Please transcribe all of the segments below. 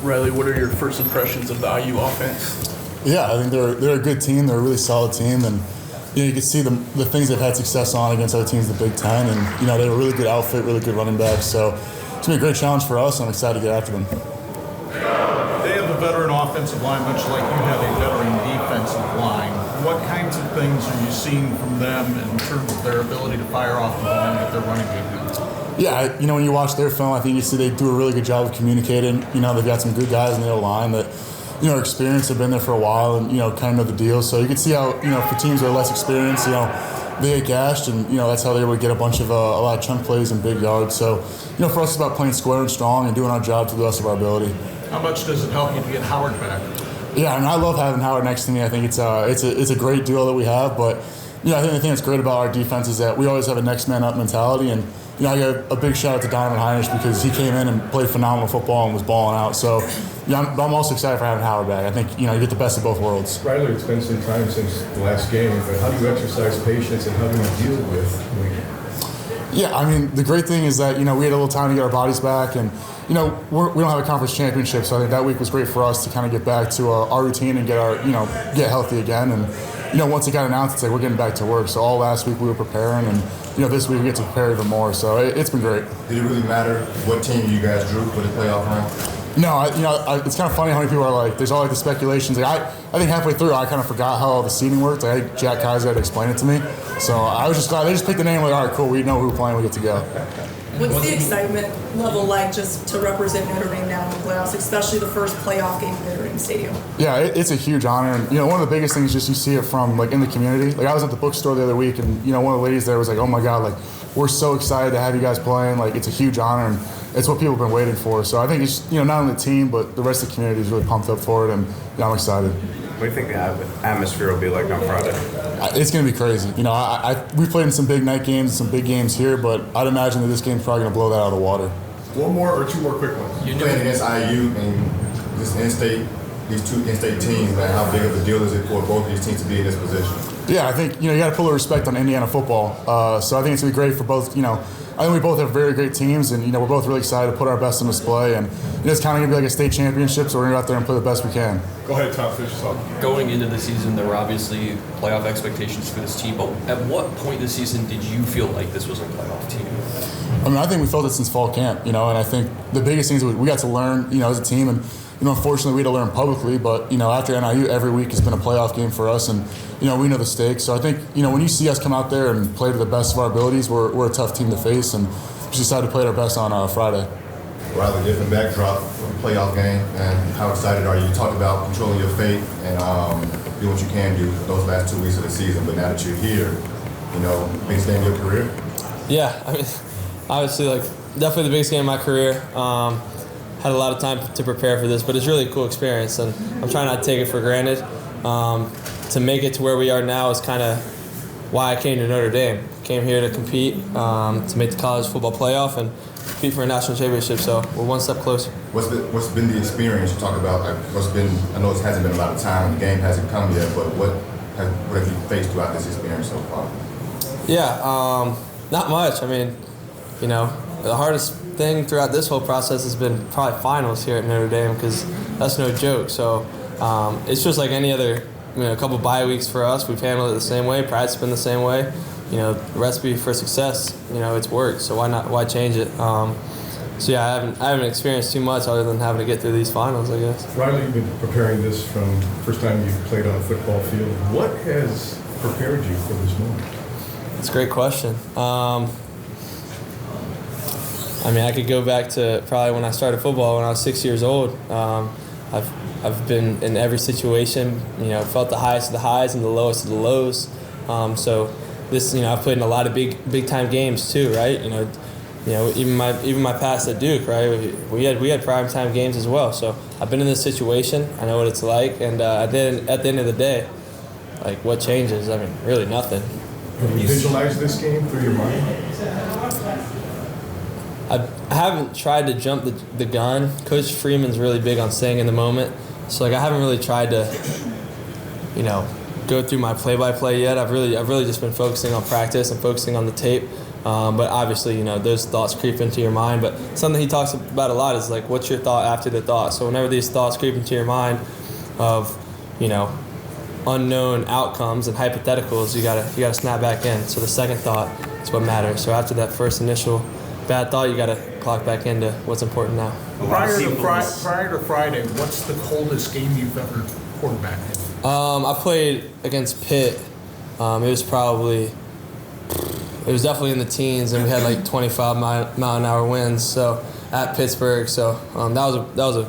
Rylie, what are your first impressions of the IU offense? Yeah, I think they're a good team. They're a really solid team, and you can see the things they've had success on against other teams in the Big Ten, and they have a really good outfit, really good running back. So it's gonna be a great challenge for us. I'm excited to get after them. They have a veteran offensive line, much like you have a veteran defensive line. What kinds of things are you seeing from them in terms of their ability to fire off the ball and get their running game going? Yeah, when you watch their film, I think you see they do a really good job of communicating. They've got some good guys in the O-line that are experienced, have been there for a while, and kind of know the deal. So you can see how for teams that are less experienced, they get gashed, and that's how they were able to get a lot of chunk plays and big yards. So for us, it's about playing square and strong and doing our job to the best of our ability. How much does it help you to get Howard back? Yeah, I love having Howard next to me. I think it's a great duo that we have. But I think the thing that's great about our defense is that we always have a next man up mentality. And I got a big shout out to Donovan Heinrich because he came in and played phenomenal football and was balling out. So I'm also excited for having Howard back. I think you get the best of both worlds. Rylie, it's been some time since the last game, but how do you exercise patience and how do you deal with? Yeah, the great thing is that we had a little time to get our bodies back, and we don't have a conference championship, so I think that week was great for us to kind of get back to our routine and get healthy again. And once it got announced, it's like we're getting back to work. So all last week we were preparing, and this week we get to prepare even more. So it's been great. Did it really matter what team you guys drew for the playoff round? No, it's kind of funny how many people are like, there's all the speculations. I think halfway through I kind of forgot how all the seeding worked. I had Jack Kiser had to explain it to me. So I was just glad they just picked the name. Like, all right, cool, we know who we're playing, we get to go. What's the excitement level like just to represent Notre Dame now in the playoffs, especially the first playoff game in Notre Dame Stadium? Yeah, it's a huge honor. And, one of the biggest things is just you see it from, in the community. I was at the bookstore the other week, and, one of the ladies there was like, oh, my God, we're so excited to have you guys playing. It's a huge honor, and it's what people have been waiting for. So I think it's, not only the team, but the rest of the community is really pumped up for it, and I'm excited. What do you think the atmosphere will be like on Friday? It's going to be crazy. We played in some big night games, some big games here, but I'd imagine that this game's probably going to blow that out of the water. One more or two more quick ones? You're playing against IU and these two in-state teams, man, how big of a deal is it for both these teams to be in this position? Yeah, I think, you got to put a little respect on Indiana football. So I think it's going to be great for both, I think we both have very great teams, and, we're both really excited to put our best on display. And it's kind of going to be like a state championship, so we're going to go out there and play the best we can. Go ahead, Tom, finish this off. Going into the season, there were obviously playoff expectations for this team, but at what point this season did you feel like this was a playoff team? I think we felt it since fall camp, and I think the biggest thing is we got to learn, as a team, and unfortunately we had to learn publicly, but after NIU, every week has been a playoff game for us, and we know the stakes. So I think when you see us come out there and play to the best of our abilities, we're a tough team to face, and just decided to play our best on Friday. Rather different backdrop from the playoff game, and how excited are you? You talked about controlling your fate and doing what you can do those last 2 weeks of the season, but now that you're here, biggest game of your career? Yeah, obviously, definitely the biggest game of my career. Had a lot of time to prepare for this, but it's really a cool experience, and I'm trying not to take it for granted. To make it to where we are now is kind of why I came to Notre Dame. Came here to compete, to make the college football playoff, and compete for a national championship. So we're one step closer. What's been the experience? You talk about I know it hasn't been a lot of time, the game hasn't come yet, but what have you faced throughout this experience so far? Yeah, not much. The hardest thing throughout this whole process has been probably finals here at Notre Dame, because that's no joke. So it's just like any other, a couple bye weeks for us. We've handled it the same way. Pride's been the same way. The recipe for success, it's worked. So why change it? So yeah, I haven't experienced too much other than having to get through these finals, I guess. Rylie, you've been preparing this from the first time you played on a football field. What has prepared you for this moment? That's a great question. I could go back to probably when I started football when I was 6 years old. I've been in every situation, felt the highest of the highs and the lowest of the lows. So this, I've played in a lot of big time games too, right? Even my past at Duke, right? We had prime time games as well. So I've been in this situation. I know what it's like, and at the end of the day, what changes? Really nothing. Have you visualized this game through your mind? I haven't tried to jump the gun. Coach Freeman's really big on staying in the moment. So I haven't really tried to, go through my play-by-play yet. I've really just been focusing on practice and focusing on the tape. But obviously, those thoughts creep into your mind. But something he talks about a lot is like, what's your thought after the thought? So whenever these thoughts creep into your mind of, unknown outcomes and hypotheticals, you gotta snap back in. So the second thought is what matters. So after that first initial bad thought, you gotta clock back into what's important now. Prior to Friday, what's the coldest game you've ever quarterbacked in? I played against Pitt. It was definitely in the teens, and we had like 25 mile an hour winds. So at Pittsburgh, so that was a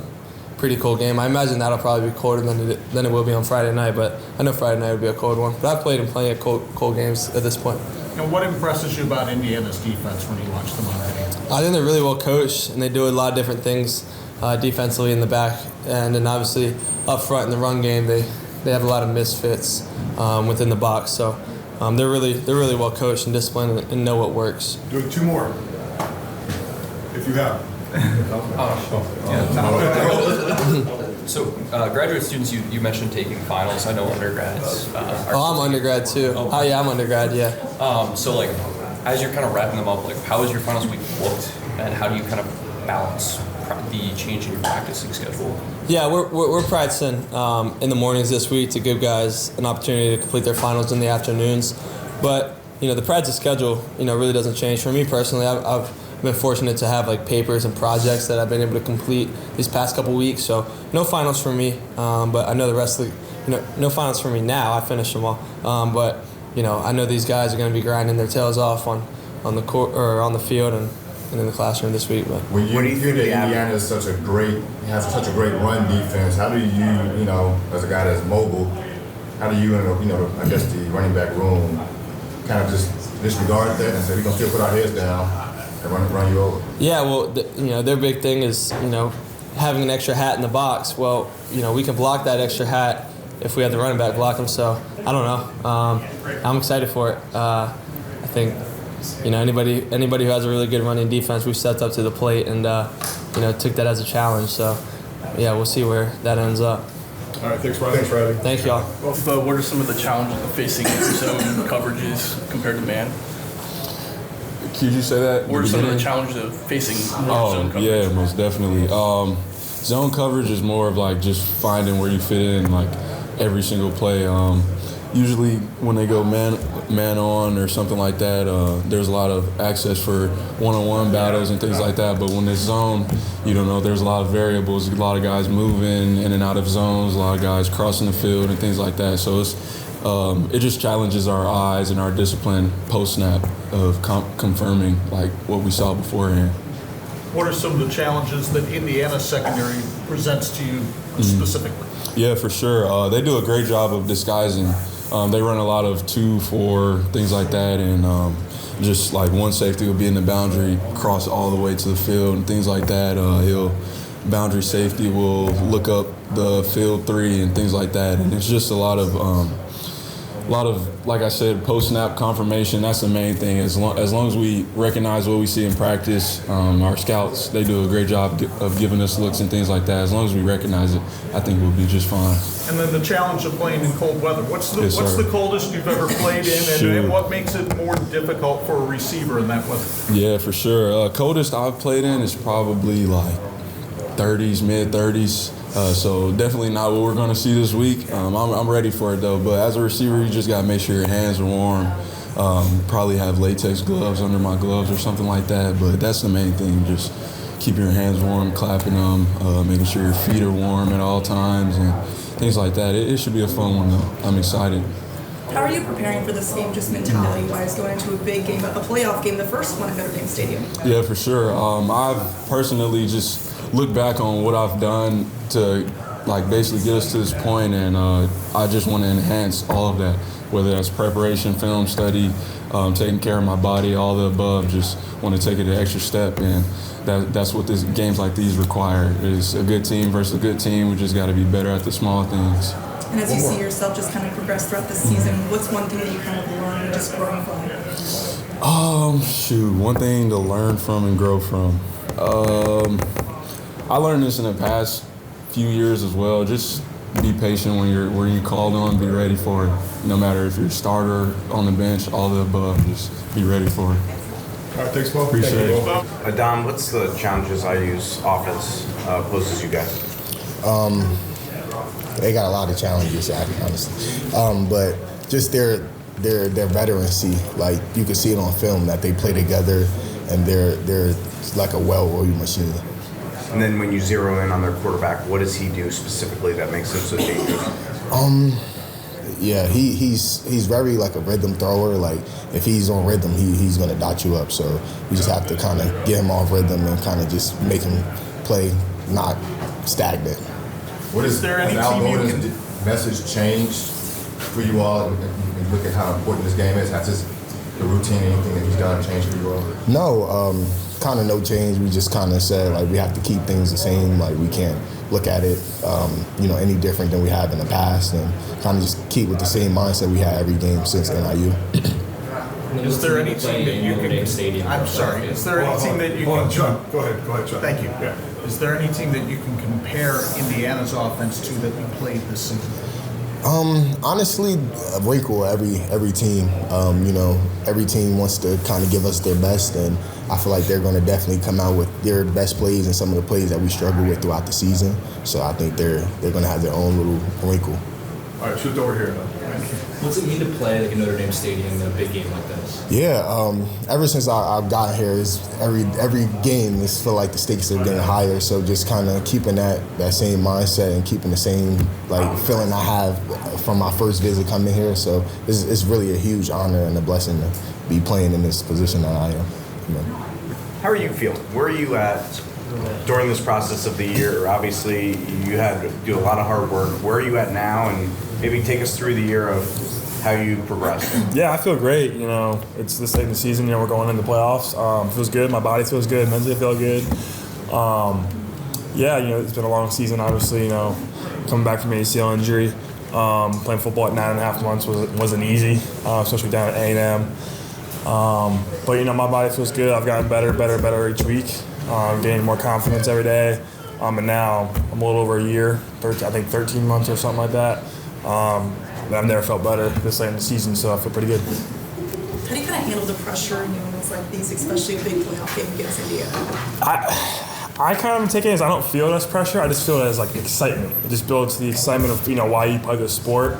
pretty cold game. I imagine that'll probably be colder than it will be on Friday night. But I know Friday night would be a cold one. But I've played in plenty of cold games at this point. And what impresses you about Indiana's defense when you watch them on video? I think they're really well coached, and they do a lot of different things defensively in the back, and then obviously up front in the run game, they have a lot of misfits within the box. So they're really well coached and disciplined and know what works. Do it 2 more, if you have. So graduate students, you mentioned taking finals. I know undergrads. I'm undergrad too. Oh yeah, I'm undergrad. Yeah. So like, as you're kind of wrapping them up, like how has your finals week looked, and how do you kind of balance the change in your practicing schedule? Yeah, we're practicing in the mornings this week to give guys an opportunity to complete their finals in the afternoons. But the practice schedule really doesn't change. For me personally, I've been fortunate to have like papers and projects that I've been able to complete these past couple weeks. So no finals for me, but I know the rest of no finals for me now. I finished them all, but I know these guys are going to be grinding their tails off on the court or on the field and in the classroom this week. But When you hear that Indiana has such a great run defense, how do you, as a guy that's mobile, how do you, I guess the running back room, kind of just disregard that and say we're gonna still put our heads down and run you over? Yeah, well, their big thing is having an extra hat in the box. Well, we can block that extra hat if we have the running back block him. So I don't know. I'm excited for it. I think anybody who has a really good running defense, we've stepped up to the plate and took that as a challenge. So yeah, we'll see where that ends up. All right, thanks, Rylie. Thank y'all. Well, what are some of the challenges of facing zone coverages compared to man? Could you say that? What are some of the challenges of facing zone coverage? Yeah, most definitely. Zone coverage is more of like just finding where you fit in like every single play. Usually when they go man on or something like that, there's a lot of access for one-on-one battles and things like that. But when it's zone, there's a lot of variables, a lot of guys moving in and out of zones, a lot of guys crossing the field and things like that. So it just challenges our eyes and our discipline post-snap of confirming like what we saw beforehand. What are some of the challenges that Indiana's secondary presents to you specifically? Yeah, for sure. They do a great job of disguising. They run a lot of 2-4, things like that, and just like one safety will be in the boundary, cross all the way to the field, and things like that. Boundary safety will look up the field 3 and things like that, and it's just a lot of like I said, post-snap confirmation. That's the main thing. As long as we recognize what we see in practice, our scouts, they do a great job of giving us looks and things like that. As long as we recognize it, I think we'll be just fine. And then the challenge of playing in cold weather. What's the coldest you've ever played in, and what makes it more difficult for a receiver in that weather? Yeah, for sure. Coldest I've played in is probably like 30s, mid-30s. So definitely not what we're going to see this week. I'm ready for it, though. But as a receiver, you just got to make sure your hands are warm. Probably have latex gloves under my gloves or something like that. But that's the main thing, just keeping your hands warm, clapping them, making sure your feet are warm at all times and things like that. It should be a fun one, though. I'm excited. How are you preparing for this game, just mentality-wise, going into a big game, a playoff game, the first one at Notre Dame Stadium? Yeah, for sure. I've personally just looked back on what I've done to like basically get us to this point, and I just want to enhance all of that, whether that's preparation, film study, taking care of my body, all the above. Just want to take it an extra step, and that's what games like these require. Is a good team versus a good team. We just got to be better at the small things. And as you see yourself just kind of progress throughout the season, what's one thing that you kind of learned and just growing from? One thing to learn from and grow from. I learned this in the past few years as well. Just be patient when you're called on. Be ready for it. No matter if you're a starter, on the bench, all the above. Just be ready for it. All right, thanks, Bo. Appreciate it. Bo? Adon, what's the challenges IU's offense poses you guys? They got a lot of challenges, honestly. But just their veterancy, like you can see it on film that they play together, and they're like a well-oiled machine. And then when you zero in on their quarterback, what does he do specifically that makes him so dangerous? Yeah, he's very like a rhythm thrower. Like if he's on rhythm, he's gonna dot you up. So you just have to kind of get him off rhythm and kind of just make him play not stagnant. What Is there any has Al team you Golden's message changed for you all? And look at how important this game is. Has the routine, anything that he's done, changed for you all? No, kind of no change. We just kind of said like we have to keep things the same. Like we can't look at it, any different than we have in the past, and kind of just keep with the same mindset we had every game since NIU. Is there any team that you can? I'm sorry. Is there any team that you can? John, go ahead, John. Thank you. Yeah. Is there any team that you can compare Indiana's offense to that you played this season? Honestly, a wrinkle every team. Every team wants to kind of give us their best, and I feel like they're going to definitely come out with their best plays and some of the plays that we struggle with throughout the season. So I think they're going to have their own little wrinkle. All right, shoot over here now. What's it mean to play like a Notre Dame Stadium in a big game like this? Yeah, ever since I got here, every game is feel like the stakes are getting higher. So just kind of keeping that same mindset and keeping the same feeling I have from my first visit coming here. So it's really a huge honor and a blessing to be playing in this position that I am. How are you feeling? Where are you at during this process of the year? Obviously, you had to do a lot of hard work. Where are you at now? And maybe take us through the year of how you progressed. Yeah, I feel great. It's this late in the season. We're going into the playoffs. Feels good. My body feels good. Mentally, I feel good. It's been a long season. Obviously, coming back from an ACL injury, playing football at 9.5 months wasn't easy, especially down at A&M. But my body feels good. I've gotten better each week. Gaining more confidence every day. And now I'm a little over a year, 13 months or something like that. I've never felt better this late in the season, so I feel pretty good. How do you kind of handle the pressure in moments like these, especially a big playoff game against Indiana? I kind of take it as I don't feel it as pressure. I just feel it as like excitement. It just builds the excitement of why you play this sport.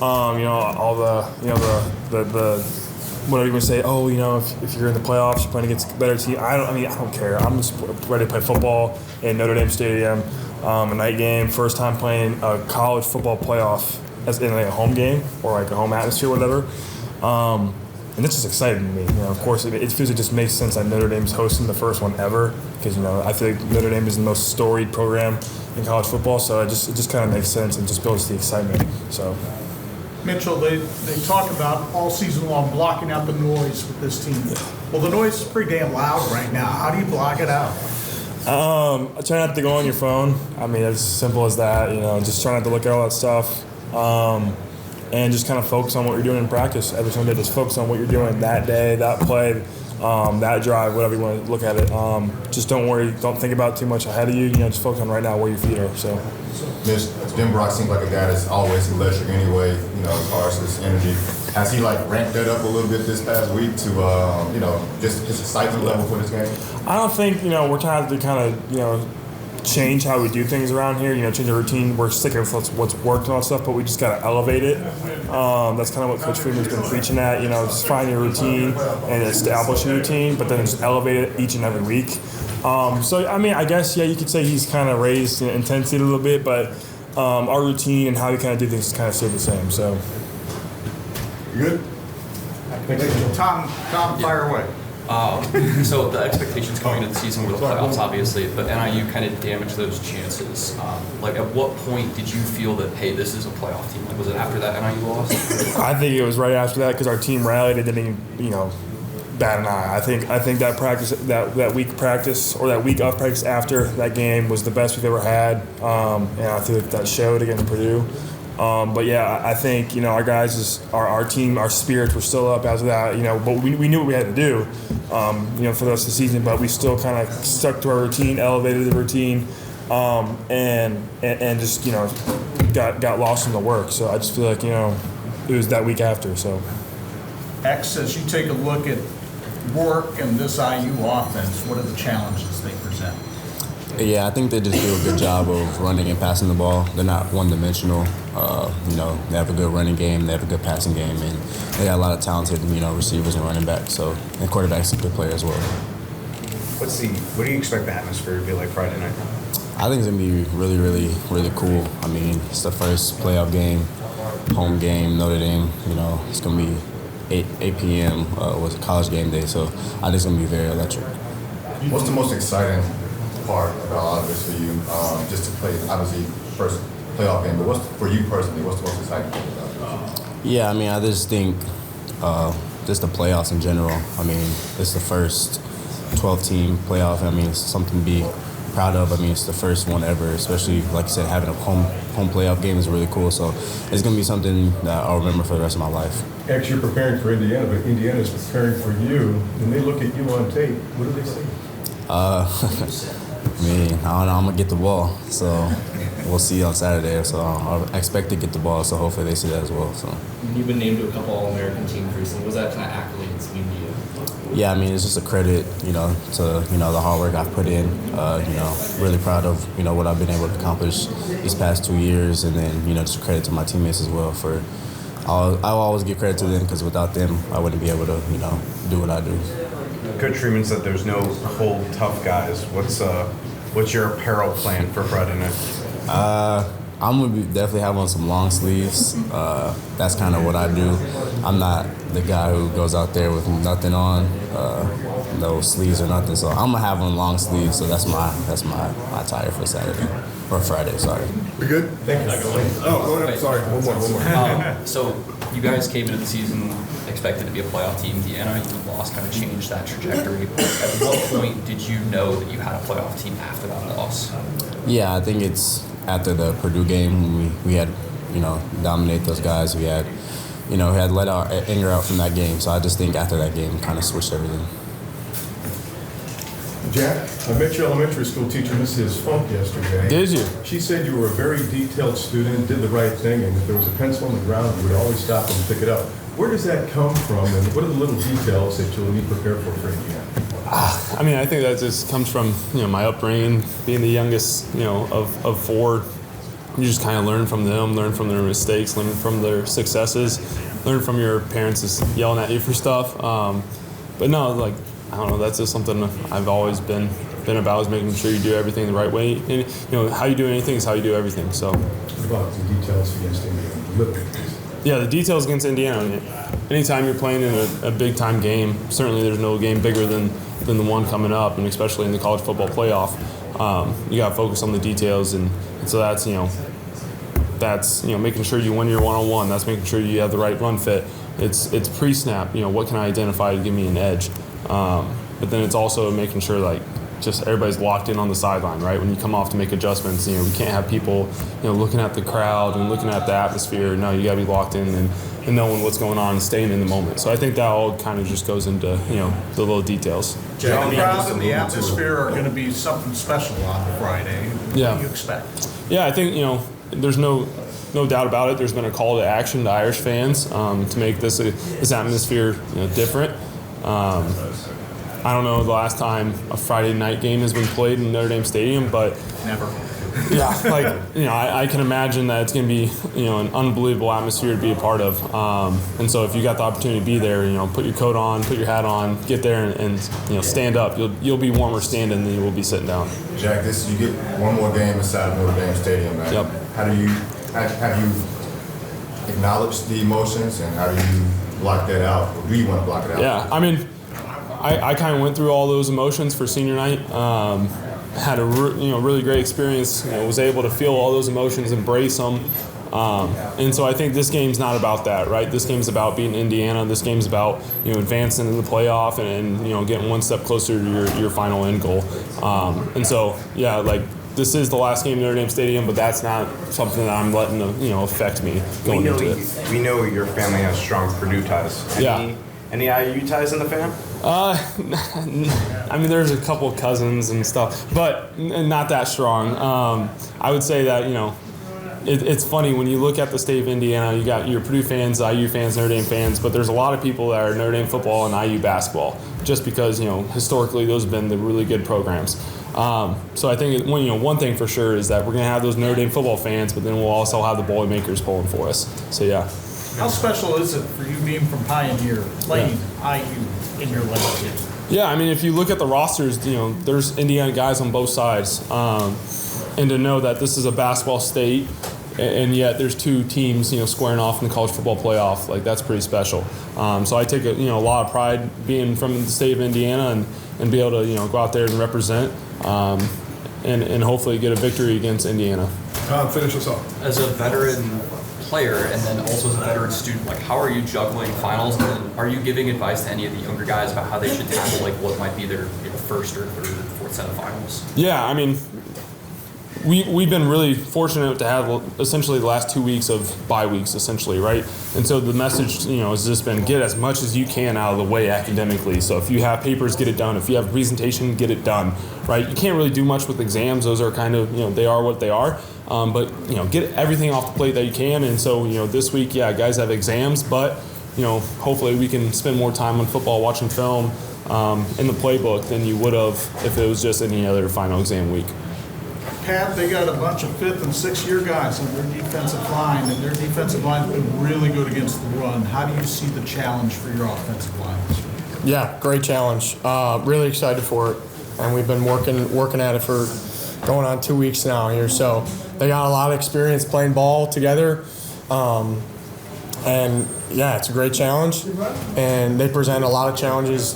All the whatever you want to say. If you're in the playoffs, you're playing against a better team. I don't care. I'm just ready to play football in Notre Dame Stadium, a night game. First time playing a college football playoff as in a home game or like a home atmosphere, whatever. And it's just exciting to me. Of course, it feels it just makes sense that Notre Dame's hosting the first one ever because I feel like Notre Dame is the most storied program in college football. So it just kind of makes sense and just builds the excitement. So. Mitchell, they talk about all season long blocking out the noise with this team. Well, the noise is pretty damn loud right now. How do you block it out? I try not to go on your phone. It's as simple as that. Just try not to look at all that stuff. And just kind of focus on what you're doing in practice every single day. Just focus on what you're doing that day, that play, that drive, whatever you want to look at it. Just don't worry. Don't think about too much ahead of you. Just focus on right now where your feet are. So. Jim Brock seems like a guy that's always electric anyway, as far as his energy. Has he ramped that up a little bit this past week to, just his excitement level for this game? I don't think, we're trying to kind of, change how we do things around here, change our routine. We're sticking with what's worked and all that stuff, but we just got to elevate it. That's kind of what Coach Freeman's been preaching at, just find your routine and establish your routine, but then just elevate it each and every week. I guess, you could say he's kind of raised intensity a little bit, but our routine and how we kind of do things is kind of still the same. So, you good? Tom, fire away. So the expectations coming into the season were the playoffs, obviously, but NIU kind of damaged those chances. At what point did you feel that, hey, this is a playoff team? Was it after that NIU loss? I think it was right after that because our team rallied and didn't even, bat an eye. I think that practice, that week practice or that week of practice after that game was the best we've ever had, and I feel like that showed against Purdue. I think our guys, our team, our spirits were still up after that. But we knew what we had to do, for the rest of the season. But we still kind of stuck to our routine, elevated the routine, and just got lost in the work. So I just feel like it was that week after. So. X, as you take a look at work and this IU offense, what are the challenges they present? Yeah, I think they just do a good job of running and passing the ball. They're not one-dimensional. They have a good running game, they have a good passing game, and they got a lot of talented, receivers and running backs. So, and quarterback's a good player as well. What do you expect the atmosphere to be like Friday night? I think it's gonna be really, really, really cool. I mean, it's the first playoff game, home game, Notre Dame. It's gonna be 8 p.m. Was a college game day, so I think it's gonna be very electric. What's the most exciting part about all of this for you? Just to play, obviously, first playoff game, but for you personally, what's the most exciting thing about this? Yeah, I mean, I just think just the playoffs in general. I mean, it's the first 12-team playoff. I mean, it's something to be proud of. I mean, it's the first one ever, especially, like I said, having a home playoff game is really cool. So it's going to be something that I'll remember for the rest of my life. Actually, you're preparing for Indiana, but Indiana's preparing for you. When they look at you on tape, what do they see? I mean, I don't know. I'm going to get the ball. So we'll see on Saturday. So I expect to get the ball. So hopefully they see that as well. So You've been named to a couple All-American teams recently. What's that kind of accolades mean to you? Yeah, I mean, it's just a credit, to, the hard work I've put in. Really proud of, what I've been able to accomplish these past 2 years. And then, just a credit to my teammates as well for, I'll always give credit to them because without them, I wouldn't be able to, do what I do. Coach Freeman said there's no cold, tough guys. What's your apparel plan for Friday night? I'm going to definitely have on some long sleeves. That's kind of what I do. I'm not the guy who goes out there with nothing on, no sleeves or nothing. So I'm going to have on long sleeves. So that's my attire for Saturday. Or Friday, sorry. We good? Thank you. Oh, go ahead. Sorry. One more. So you guys came into the season expected to be a playoff team. The NIU loss kind of changed that trajectory. At what point did you know that you had a playoff team after that loss? Yeah, I think it's after the Purdue game. We had, dominate those guys. We had, we had let our anger out from that game. So I just think after that game kind of switched everything. Jack, I met your elementary school teacher, Mrs. Funk, yesterday. Did you? She said you were a very detailed student, did the right thing, and if there was a pencil on the ground, you would always stop and pick it up. Where does that come from, and what are the little details that you'll need prepared for Indiana? I mean, I think that just comes from, my upbringing, being the youngest, of four. You just kind of learn from them, learn from their mistakes, learn from their successes, learn from your parents just yelling at you for stuff. But no, I don't know, that's just something I've always been about, is making sure you do everything the right way. And, how you do anything is how you do everything. So. What about the details against Indiana? Yeah, the details against Indiana. Anytime you're playing in a big-time game, certainly there's no game bigger than the one coming up, and especially in the college football playoff, you got to focus on the details, and so that's making sure you win your one-on-one. That's making sure you have the right run fit. It's pre-snap. What can I identify to give me an edge? But then it's also making sure just everybody's locked in on the sideline, right? When you come off to make adjustments, we can't have people, looking at the crowd and looking at the atmosphere. No, you got to be locked in and knowing what's going on and staying in the moment. So I think that all kind of just goes into, the little details. The crowd and the atmosphere are going to be something special on Friday. What do you expect? Yeah, I think, there's no doubt about it. There's been a call to action to Irish fans to make this atmosphere different. I don't know the last time a Friday night game has been played in Notre Dame Stadium, but never. Yeah, I can imagine that it's going to be an unbelievable atmosphere to be a part of. And so if you got the opportunity to be there, put your coat on, put your hat on, get there and stand up. You'll be warmer standing than you will be sitting down. Jack, you get one more game inside of Notre Dame Stadium, man. Yep. How do you acknowledge the emotions, and how do you block that out? Or do you want to block it out? Yeah, I mean, I kind of went through all those emotions for senior night. Had a really great experience. Was able to feel all those emotions, embrace them, and so I think this game's not about that, right? This game's about beating Indiana. This game's about advancing in the playoff and getting one step closer to your final end goal. And so this is the last game in Notre Dame Stadium, but that's not something that I'm letting affect me going into it. We know your family has strong Purdue ties. Any IU ties in the fam? I mean, there's a couple of cousins and stuff, but not that strong. I would say that, it's funny when you look at the state of Indiana, you got your Purdue fans, IU fans, Notre Dame fans, but there's a lot of people that are Notre Dame football and IU basketball. just because, historically those have been the really good programs. So I think one thing for sure is that we're going to have those Notre Dame football fans, but then we'll also have the Boilermakers pulling for us. So, yeah. How special is it for you being from Pioneer, playing IU in your legacy? Yeah, I mean, if you look at the rosters, there's Indiana guys on both sides. And to know that this is a basketball state, and yet there's two teams, squaring off in the college football playoff, like that's pretty special. So I take a lot of pride being from the state of Indiana and be able to go out there and represent, and hopefully get a victory against Indiana. Finish us off. As a veteran player and then also as a veteran student, like how are you juggling finals, and are you giving advice to any of the younger guys about how they should tackle like what might be their first or third or fourth set of finals? Yeah, I mean, we've been really fortunate to have essentially the last 2 weeks of bye weeks, essentially, right? And so the message, has just been get as much as you can out of the way academically. So if you have papers, get it done. If you have a presentation, get it done, right? You can't really do much with exams. Those are kind of, they are what they are. But, get everything off the plate that you can. And so, this week, guys have exams, but, hopefully we can spend more time on football, watching film in the playbook than you would have if it was just any other final exam week. Pat, they got a bunch of 5th and 6th year guys on their defensive line, and their defensive line's been really good against the run. How do you see the challenge for your offensive line this year? Yeah, great challenge. Really excited for it, and we've been working at it for going on 2 weeks now here. So they got a lot of experience playing ball together, and it's a great challenge. And they present a lot of challenges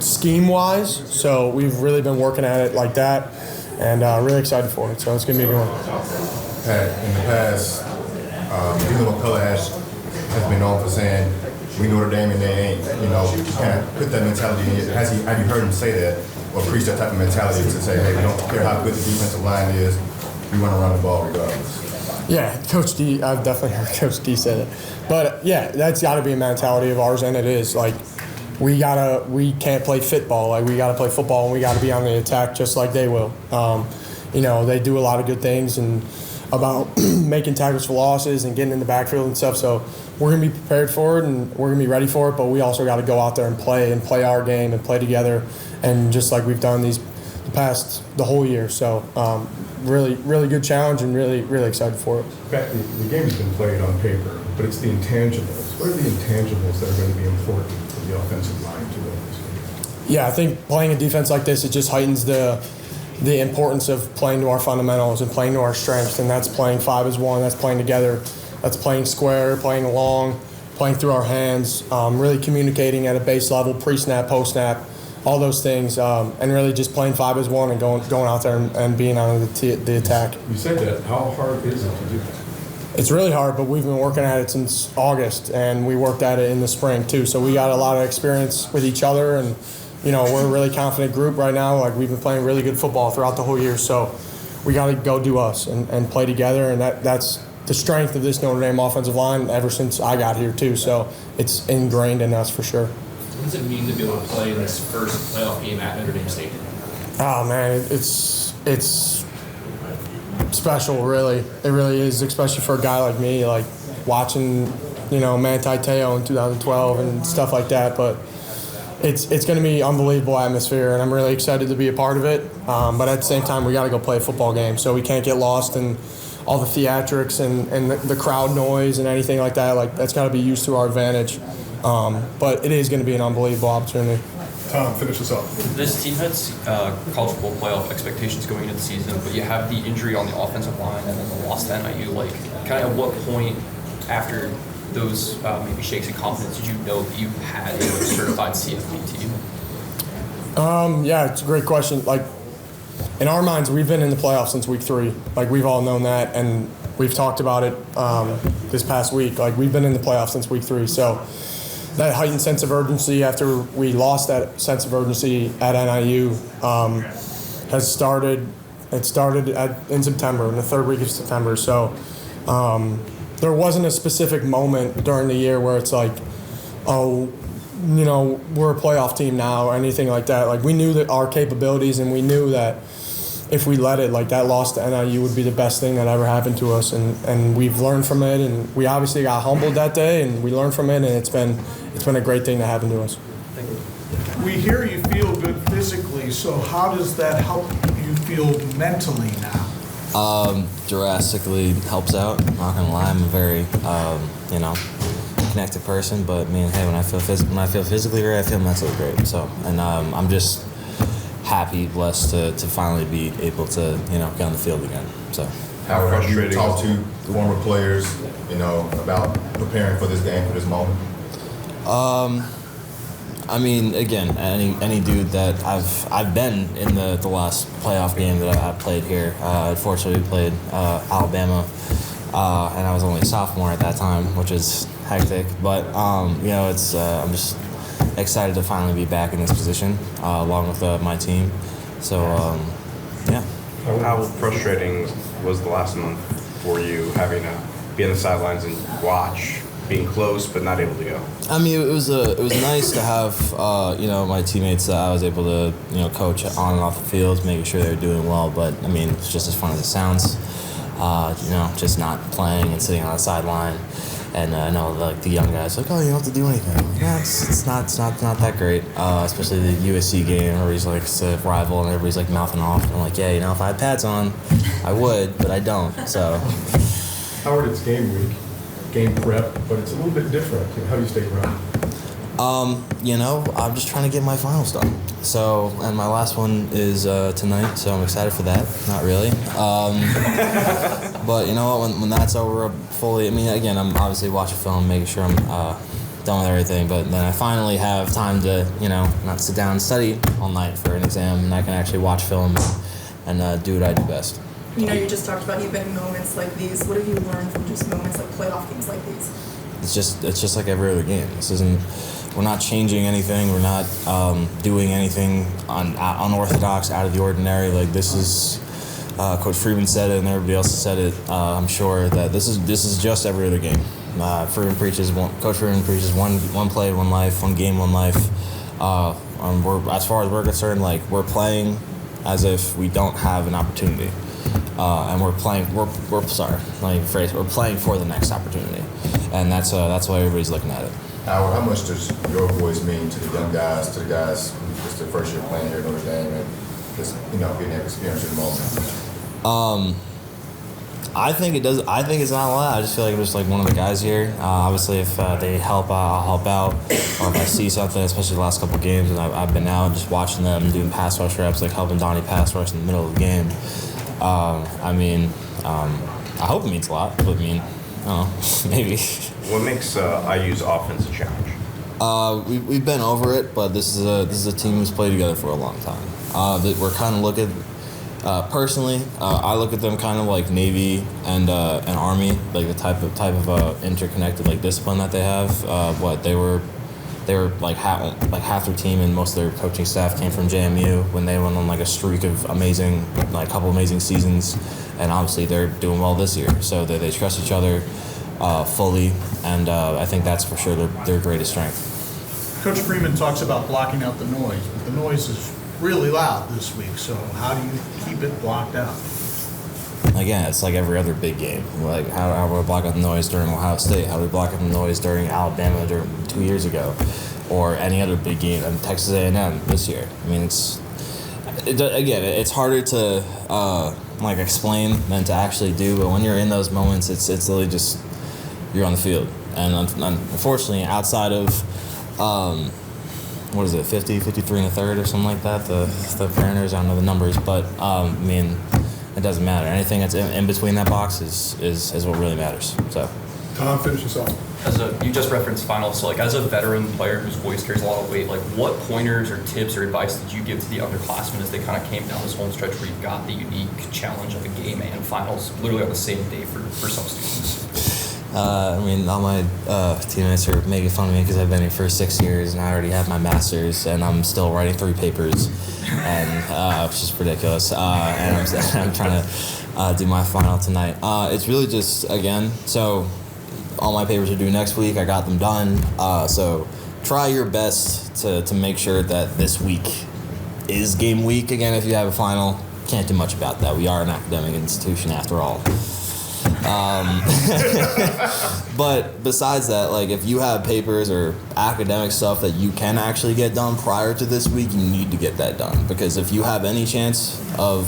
scheme-wise. So we've really been working at it like that. And really excited for it, so it's going to be a good one. Pat, in the past, Dean McCullough has been known for saying, we Notre Dame and they ain't. You kind of put that mentality in. Have you heard him say that or preach that type of mentality to say, hey, we don't care how good the defensive line is, we want to run the ball regardless? Yeah, Coach D, I've definitely heard Coach D say that. But, that's got to be a mentality of ours, and it is. Like, we can't play football. Like, we got to play football, and we got to be on the attack just like they will. They do a lot of good things and about making tackles for losses and getting in the backfield and stuff. So we're going to be prepared for it, and we're going to be ready for it, but we also got to go out there and play our game and play together, and just like we've done the whole year. So really, really good challenge, and really, really excited for it. Pat, the game's been played on paper, but it's the intangibles. What are the intangibles that are going to be important for the offensive line to win this game? Yeah, I think playing a defense like this, it just heightens the importance of playing to our fundamentals and playing to our strengths, and that's playing 5 as 1, that's playing together, that's playing square, playing long, playing through our hands, really communicating at a base level, pre-snap, post-snap, all those things, and really just playing 5 as 1 and going out there and being on the attack. You said that. How hard is it to do that? It's really hard, but we've been working at it since August, and we worked at it in the spring too. So we got a lot of experience with each other, and we're a really confident group right now. Like, we've been playing really good football throughout the whole year, so we got to go do us and play together, and that's the strength of this Notre Dame offensive line ever since I got here too. So it's ingrained in us for sure. What does it mean to be able to play in this first playoff game at Notre Dame Stadium? Oh man, it's special, really. It really is, especially for a guy like me, like watching, Manti Te'o in 2012 and stuff like that. But it's going to be unbelievable atmosphere, and I'm really excited to be a part of it. But at the same time, we got to go play a football game, so we can't get lost in all the theatrics and the crowd noise and anything like that. Like, that's got to be used to our advantage. But it is going to be an unbelievable opportunity. Tom, finish us off. This team has college football playoff expectations going into the season, but you have the injury on the offensive line and then the loss to NIU. Like, kind of at what point after those maybe shakes in confidence did you know that you had a certified CFP team? Yeah, it's a great question. Like, in our minds, we've been in the playoffs since week 3. Like, we've all known that, and we've talked about it this past week. Like, we've been in the playoffs since week 3. So that heightened sense of urgency after we lost that sense of urgency at NIU has started. It started in September, in the 3rd week of September. So there wasn't a specific moment during the year where it's like, oh, we're a playoff team now or anything like that. Like, we knew that our capabilities, and we knew that if we let it, like, that loss to NIU would be the best thing that ever happened to us, and we've learned from it, and we obviously got humbled that day, and we learned from it, and it's been a great thing that happened to us. Thank you. We hear you feel good physically, so how does that help you feel mentally now? Drastically helps out. I'm not gonna lie, I'm a very, connected person. But hey, when I feel physically great, I feel mentally great. So, and I'm just happy, blessed to finally be able to, get on the field again. So. How frustrating. You talk to former players, about preparing for this game, for this moment? Again, any dude that I've been in the last playoff game that I played here. Unfortunately, we played Alabama, and I was only a sophomore at that time, which is hectic. But it's I'm just excited to finally be back in this position, along with my team. So, yeah. How frustrating was the last month for you, having to be on the sidelines and watch, being close but not able to go? It was nice to have my teammates that I was able to coach on and off the field, making sure they're doing well. But it's just as fun as it sounds. Just not playing and sitting on the sideline. And I know the young guys oh, you don't have to do anything. Yeah, it's not that great. Especially the USC game where he's it's a rival and everybody's mouthing off. And I'm yeah, if I had pads on, I would, but I don't. So. Howard, it's game week, game prep, but it's a little bit different. How do you stay grounded? I'm just trying to get my finals done. So, and my last one is tonight, so I'm excited for that. Not really. But you know what? When that's over, fully. Again, I'm obviously watching film, making sure I'm done with everything. But then I finally have time to, not sit down and study all night for an exam, and I can actually watch film and do what I do best. You just talked about you've been in moments like these. What have you learned from just moments like playoff games like these? It's just like every other game. We're not changing anything. We're not doing anything unorthodox, out of the ordinary. This is Coach Freeman said it, and everybody else said it. I'm sure that this is just every other game. Coach Freeman preaches one play, one life, one game, one life. As far as we're concerned, we're playing as if we don't have an opportunity. And we're playing for the next opportunity, and that's why everybody's looking at it. Howard, how much does your voice mean to the young guys, to the guys who just their first year playing here at Notre Dame, and just getting that experience in the moment? I think it does. I think it's not a lot. I just feel like I'm just one of the guys here. Obviously, if they help out, I'll help out. Or if I see something, especially the last couple of games, and I've been out just watching them doing pass rush reps, helping Donnie pass rush in the middle of the game. I hope it means a lot, but I don't know, maybe. What makes IU's offense a challenge? We've been over it, but this is a team who's played together for a long time. We're kind of looking. Personally, I look at them kind of like Navy and Army, the type of interconnected discipline that they have. They were half their team and most of their coaching staff came from JMU when they went on a streak of amazing, couple amazing seasons, and obviously they're doing well this year. So they trust each other fully, and I think that's for sure their greatest strength. Coach Freeman talks about blocking out the noise, but the noise is really loud this week. So how do you keep it blocked out? Again, it's like every other big game. How do we block out the noise during Ohio State? How do we block out the noise during Alabama 2 years ago? Or any other big game, Texas A&M this year? It's harder to explain than to actually do. But when you're in those moments, it's literally just you're on the field. And unfortunately, outside of 50, 53 and a third or something like that, the parameters, I don't know the numbers, but it doesn't matter. Anything that's in between that box is what really matters. So, Tom, finish us off. You just referenced finals, so as a veteran player whose voice carries a lot of weight, what pointers or tips or advice did you give to the underclassmen as they kind of came down this home stretch where you've got the unique challenge of a game and finals literally on the same day for some students? All my teammates are making fun of me because I've been here for 6 years and I already have my master's and I'm still writing 3 papers, and which is ridiculous. And I'm trying to do my final tonight. It's really just, so all my papers are due next week. I got them done. So try your best to make sure that this week is game week. Again, if you have a final, can't do much about that. We are an academic institution after all. But besides that, like if you have papers or academic stuff that you can actually get done prior to this week, you need to get that done. Because if you have any chance of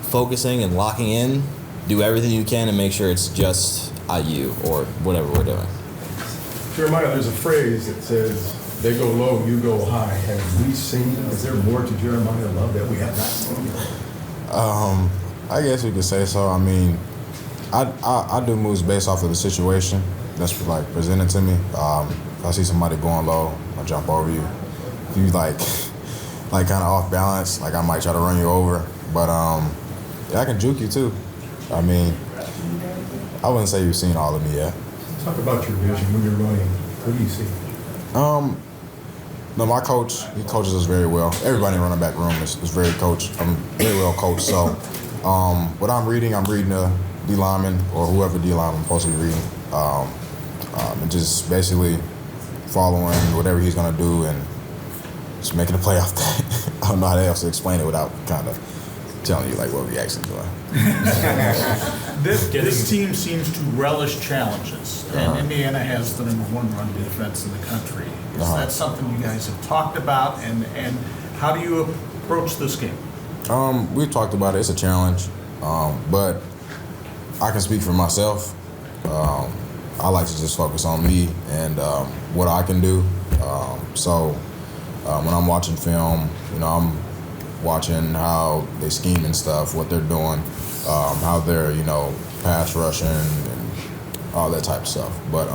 focusing and locking in, do everything you can and make sure it's just IU or whatever we're doing. Jeremiah, there's a phrase that says, they go low, you go high. Have we seen, is there more to Jeremiyah Love that we have not seen? I guess we could say so. I mean, I do moves based off of the situation that's like presented to me. If I see somebody going low, I jump over you. If you like kind of off balance, like I might try to run you over. But yeah, I can juke you too. I mean, I wouldn't say you've seen all of me yet. Talk about your vision when you're running. What do you see? No, my coach, he coaches us very well. Everybody in the running back room is very coached. I'm very well coached. So what I'm reading the D lineman or whoever D lineman I'm supposed to be reading. And just basically following whatever he's going to do and just making a play off that. I don't know how else to explain it without kind of telling you like what we actually doing. This team seems to relish challenges, and Indiana has the #1 run defense in the country. Is that something you guys have talked about, and how do you approach this game? We've talked about it. It's a challenge, but I can speak for myself. I like to just focus on me and what I can do. So when I'm watching film, I'm watching how they scheme and stuff, what they're doing, how they're, pass rushing and all that type of stuff. But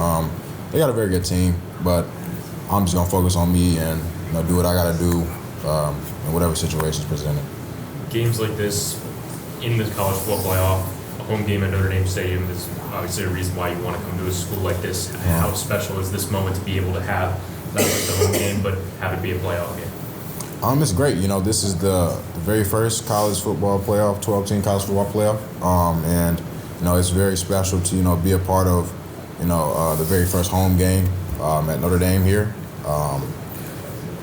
they got a very good team, but I'm just gonna focus on me and do what I gotta do in whatever situation is presented. Games like this in the college football playoff, a home game at Notre Dame Stadium is obviously a reason why you want to come to a school like this. How special is this moment to be able to have not like the home game, but have it be a playoff game? It's great. This is the very first college football playoff, 12-team college football playoff, and it's very special to be a part of the very first home game at Notre Dame here.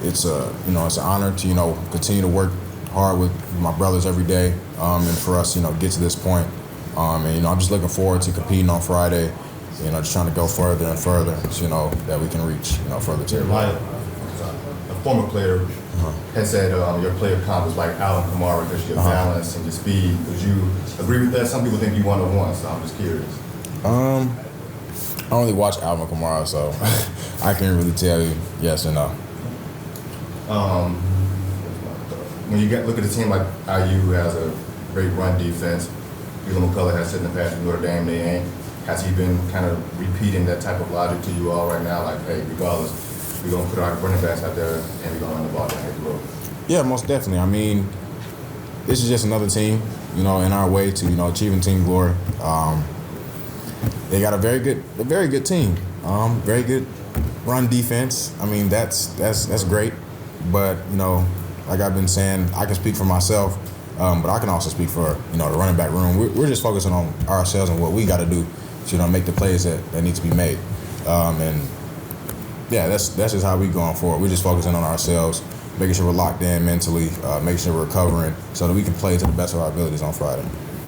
It's it's an honor to continue to work hard with my brothers every day, and for us get to this point. And I'm just looking forward to competing on Friday. Just trying to go further and further, so, that we can reach further to the right. A former player has said your player comp is like Alvin Kamara because your balance and your speed. Would you agree with that? Some people think you 1-on-1, so I'm just curious. I only watch Alvin Kamara, so I can't really tell you yes or no. When you look at a team like IU has a great run defense, Leonard has said in the past with Notre Dame they ain't. Has he been kind of repeating that type of logic to you all right now? Like, hey, regardless, we're going to put our running backs out there and we're going to run the ball down the road. Yeah, most definitely. I mean, this is just another team, in our way to, achieving team glory. They got a very good team. Very good run defense. I mean, that's great. But, like I've been saying, I can speak for myself, but I can also speak for, the running back room. We're just focusing on ourselves and what we got to do to, make the plays that need to be made. And yeah, that's just how we going forward. We're just focusing on ourselves, making sure we're locked in mentally, making sure we're recovering so that we can play to the best of our abilities on Friday.